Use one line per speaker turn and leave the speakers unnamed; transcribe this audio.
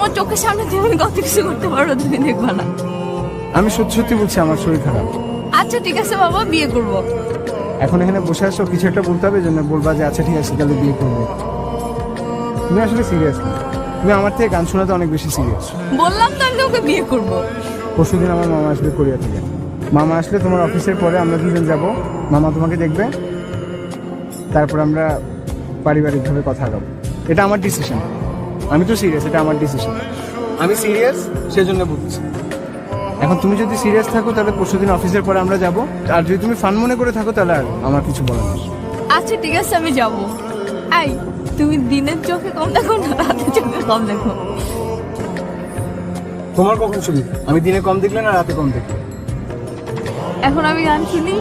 তোমার চোখের সামনে তুমি কত কিছু করতে পারো, তুমি দেখবা না।
আমি সত্যি সত্যি বলছি আমার শরীর খারাপ।
আচ্ছা ঠিক আছে বাবা, বিয়ে করবো।
এখন এখানে বসে আসো, কিছু একটা বলতে হবে, জন্য বলবা যে আচ্ছা ঠিক আছে তাহলে বিয়ে করবো। তুমি আসলে সিরিয়াস না, তুমি আমার থেকে গান শোনাতে অনেক বেশি সিরিয়াস।
বললাম তো আমি তোমাকে বিয়ে করবো।
পরশুদিন আমার মামা আসবে কোরিয়া থেকে। মামা আসলে তোমার অফিসের পরে আমরা দুজন যাব, মামা তোমাকে দেখবে, তারপর আমরা পারিবারিকভাবে কথা আগাবো। এটা আমার ডিসিশন, আমি তো সিরিয়াস, এটা আমার ডিসিশন, আমি সিরিয়াস সেজন্য বলছি। এখন তুমি যদি সিরিয়াস থাকো তাহলে পরশুদিন অফিসের পরে আমরা যাব, আর যদি তুমি ফান মনে করে থাকো তাহলে আর আমার কিছু বলার নেই।
আচ্ছা ঠিক আছে আমি যাবো। আই, তুমি দিনের চোখে কম দেখো না রাতের চোখে কম দেখো?
তোমার কখন সুবিধা, আমি দিনে কম দেখলে না রাতে কম দেখলে?
এখন আমি গান শুনি।